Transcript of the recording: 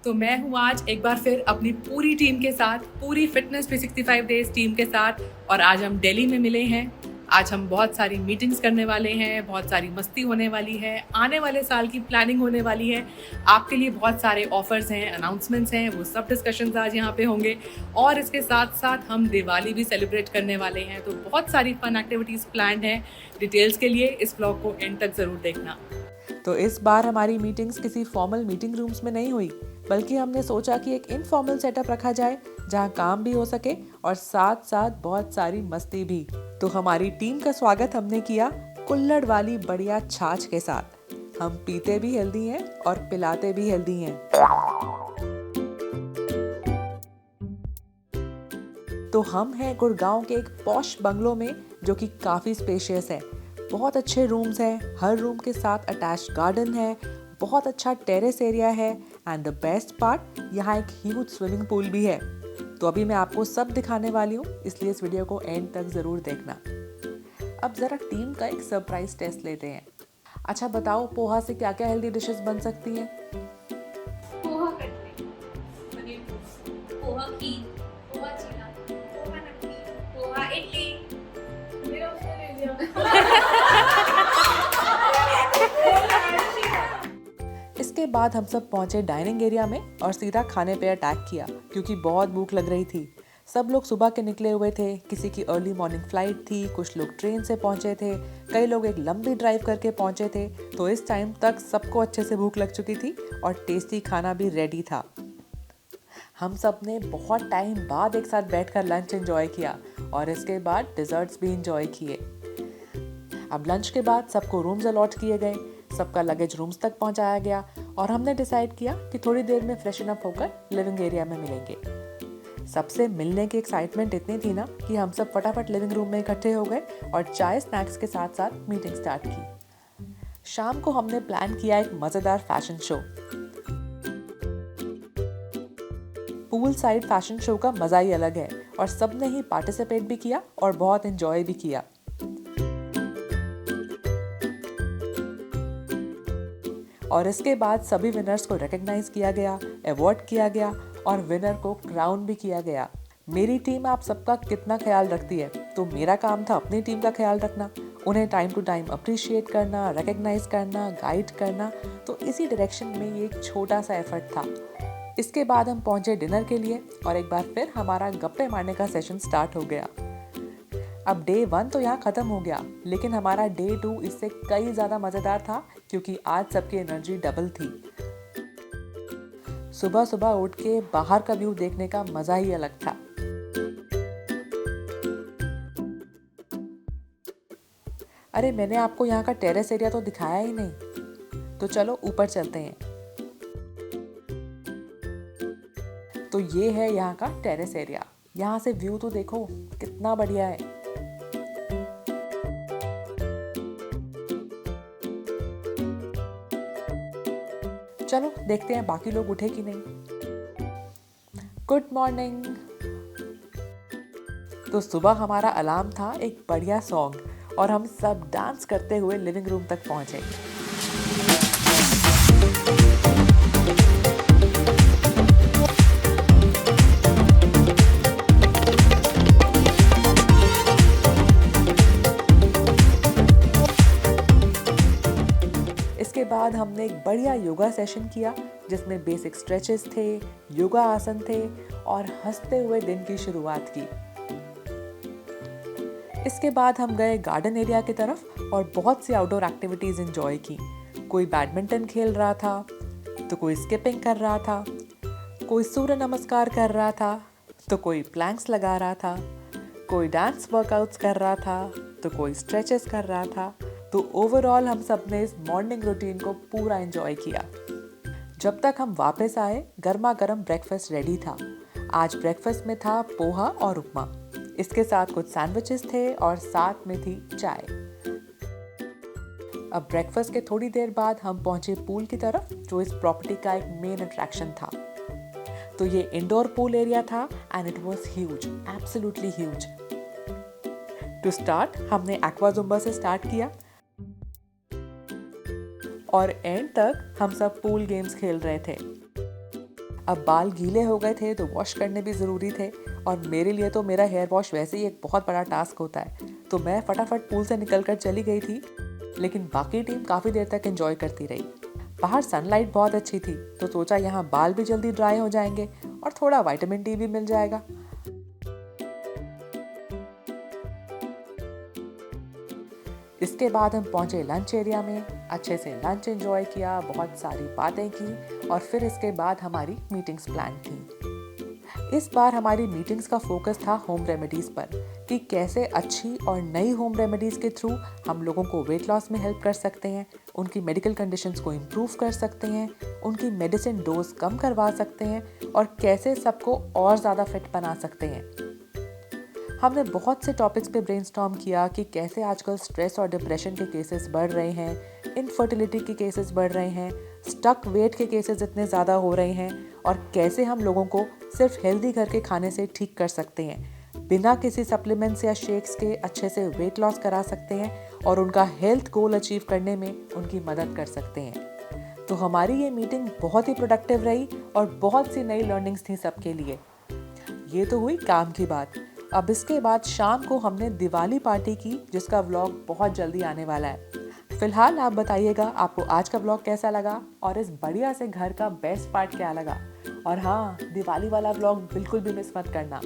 तो मैं हूँ आज एक बार फिर अपनी पूरी टीम के साथ, पूरी फिटनेस 365 डेज टीम के साथ, और आज हम दिल्ली में मिले हैं। आज हम बहुत सारी मीटिंग्स करने वाले हैं, बहुत सारी मस्ती होने वाली है, आने वाले साल की प्लानिंग होने वाली है। आपके लिए बहुत सारे ऑफर्स हैं, अनाउंसमेंट्स हैं, वो सब डिस्कशंस आज यहाँ पे होंगे। और इसके साथ साथ हम दिवाली भी सेलिब्रेट करने वाले हैं, तो बहुत सारी फन एक्टिविटीज़ प्लान्ड हैं। डिटेल्स के लिए इस ब्लॉग को एंड तक ज़रूर देखना। तो इस बार हमारी मीटिंग्स किसी फॉर्मल मीटिंग रूम्स में नहीं हुई, बल्कि हमने सोचा कि एक इनफॉर्मल सेटअप रखा जाए जहां काम भी हो सके और साथ साथ बहुत सारी मस्ती भी। तो हमारी टीम का स्वागत हमने किया कुल्हड़ वाली बढ़िया छाछ के साथ। हम पीते भी हेल्दी हैं और पिलाते भी हेल्दी हैं। तो हम हैं गुड़गांव के एक पॉश बंगलो में, जो कि काफ़ी स्पेशियस है। बहुत अच्छे रूम्स हैं, हर रूम के साथ अटैच्ड गार्डन है, बहुत अच्छा टेरेस एरिया है, एंड द बेस्ट पार्ट, यहाँ एक ह्यूज स्विमिंग पूल भी है। तो अभी मैं आपको सब दिखाने वाली हूँ, इसलिए इस वीडियो को एंड तक ज़रूर देखना। अब ज़रा टीम का एक सरप्राइज टेस्ट लेते हैं। अच्छा बताओ, पोहा से क्या क्या हेल्दी डिशेस बन सकती हैं? पोहा कटलेट, पनीर टोस्ट, पोहा खीर, पोहा चीला, पोहा नकली, पोहा इडली। मेरा उसने ले लिया। इसके बाद हम सब पहुंचे डाइनिंग एरिया में और सीधा खाने पे अटैक किया, क्योंकि बहुत भूख लग रही थी। सब लोग सुबह के निकले हुए थे, किसी की अर्ली मॉर्निंग फ्लाइट थी, कुछ लोग ट्रेन से पहुंचे थे, कई लोग एक लंबी ड्राइव करके पहुंचे थे। तो इस टाइम तक सबको अच्छे से भूख लग चुकी थी और टेस्टी खाना भी रेडी था। हम सब ने बहुत टाइम बाद एक साथ बैठकर लंच एंजॉय किया और इसके बाद डिजर्ट्स भी एंजॉय किए। अब लंच के बाद सबको रूम्स अलॉट किए गए, सबका लगेज रूम्स तक पहुंचाया गया और हमने डिसाइड किया कि थोड़ी देर में फ्रेशन अप होकर लिविंग एरिया में मिलेंगे। सबसे मिलने की एक्साइटमेंट इतनी थी ना कि हम सब फटाफट लिविंग रूम में इकट्ठे हो गए और चाय स्नैक्स के साथ साथ मीटिंग स्टार्ट की। शाम को हमने प्लान किया एक मजेदार fashion show. Pool side fashion show का मजा ही अलग है और सबने ही पार्टिसिपेट भी किया और बहुत एंजॉय भी किया। और इसके बाद सभी विनर्स को रिकॉग्नाइज किया गया, अवार्ड किया गया और विनर को क्राउन भी किया गया। मेरी टीम आप सबका कितना ख्याल रखती है, तो मेरा काम था अपनी टीम का ख्याल रखना, उन्हें टाइम टू टाइम अप्रिशिएट करना, रिकॉग्नाइज करना, गाइड करना। तो इसी डायरेक्शन में ये एक छोटा सा एफर्ट था। इसके बाद हम पहुंचे डिनर के लिए और एक बार फिर हमारा गप्पे मारने का सेशन स्टार्ट हो गया। अब डे 1 तो यहाँ खत्म हो गया, लेकिन हमारा डे 2 इससे कई ज्यादा मजेदार था, क्योंकि आज सबकी एनर्जी डबल थी। सुबह सुबह उठ के बाहर का व्यू देखने का मजा ही अलग था। अरे मैंने आपको यहाँ का टेरेस एरिया तो दिखाया ही नहीं, तो चलो ऊपर चलते हैं। तो ये है यहाँ का टेरेस एरिया। यहाँ से व्यू तो देखो कितना बढ़िया है। चलो देखते हैं बाकी लोग उठे कि नहीं। Good morning. तो सुबह हमारा अलार्म था एक बढ़िया सॉन्ग और हम सब डांस करते हुए लिविंग रूम तक पहुंचे। इसके बाद हमने एक बढ़िया योगा सेशन किया, जिसमें बेसिक स्ट्रेचेस थे, योगा आसन थे और हंसते हुए दिन की शुरुआत की। इसके बाद हम गए गार्डन एरिया की तरफ और बहुत सी आउटडोर एक्टिविटीज एंजॉय की। कोई बैडमिंटन खेल रहा था, तो कोई स्किपिंग कर रहा था, कोई सूर्य नमस्कार कर रहा था, तो कोई प्लैंक्स लगा रहा था, कोई डांस वर्कआउट्स कर रहा था, तो कोई स्ट्रेचेस कर रहा था। तो ओवरऑल हम सब ने इस मॉर्निंग रूटीन को पूरा एंजॉय किया। जब तक हम वापस आए, गर्मा गर्म ब्रेकफास्ट रेडी था। आज ब्रेकफास्ट में था पोहा और उपमा, इसके साथ कुछ सैंडविचेस थे और साथ में थी चाय। अब ब्रेकफास्ट के थोड़ी देर बाद हम पहुंचे पूल की तरफ, जो इस प्रॉपर्टी का एक मेन अट्रैक्शन था। तो ये इंडोर पूल एरिया था and it was huge, absolutely huge. To start हमने एक्वाजुम्बा से स्टार्ट किया और एंड तक हम सब पूल गेम्स खेल रहे थे। अब बाल गीले हो गए थे तो वॉश करने भी ज़रूरी थे, और मेरे लिए तो मेरा हेयर वॉश वैसे ही एक बहुत बड़ा टास्क होता है, तो मैं फटाफट पूल से निकल कर चली गई थी। लेकिन बाकी टीम काफ़ी देर तक एंजॉय करती रही। बाहर सनलाइट बहुत अच्छी थी, तो सोचा यहाँ बाल भी जल्दी ड्राई हो जाएंगे और थोड़ा विटामिन डी भी मिल जाएगा। इसके बाद हम पहुंचे लंच एरिया में, अच्छे से लंच एंजॉय किया, बहुत सारी बातें की, और फिर इसके बाद हमारी मीटिंग्स प्लान थी। इस बार हमारी मीटिंग्स का फोकस था होम रेमेडीज़ पर, कि कैसे अच्छी और नई होम रेमेडीज़ के थ्रू हम लोगों को वेट लॉस में हेल्प कर सकते हैं, उनकी मेडिकल कंडीशंस को इम्प्रूव कर सकते हैं, उनकी मेडिसिन डोज कम करवा सकते हैं, और कैसे सबको और ज़्यादा फिट बना सकते हैं। हमने बहुत से टॉपिक्स पे ब्रेनस्टॉर्म किया कि कैसे आजकल स्ट्रेस और डिप्रेशन के केसेस बढ़ रहे हैं, इनफर्टिलिटी के केसेस बढ़ रहे हैं, स्टक वेट के केसेस इतने ज़्यादा हो रहे हैं, और कैसे हम लोगों को सिर्फ हेल्दी घर के खाने से ठीक कर सकते हैं, बिना किसी सप्लीमेंट्स या शेक्स के अच्छे से वेट लॉस करा सकते हैं, और उनका हेल्थ गोल अचीव करने में उनकी मदद कर सकते हैं। तो हमारी ये मीटिंग बहुत ही प्रोडक्टिव रही और बहुत सी नई लर्निंग्स थी सबके लिए। ये तो हुई काम की बात। अब इसके बाद शाम को हमने दिवाली पार्टी की, जिसका व्लॉग बहुत जल्दी आने वाला है। फिलहाल आप बताइएगा आपको आज का व्लॉग कैसा लगा, और इस बढ़िया से घर का बेस्ट पार्ट क्या लगा। और हाँ, दिवाली वाला व्लॉग बिल्कुल भी मिस मत करना।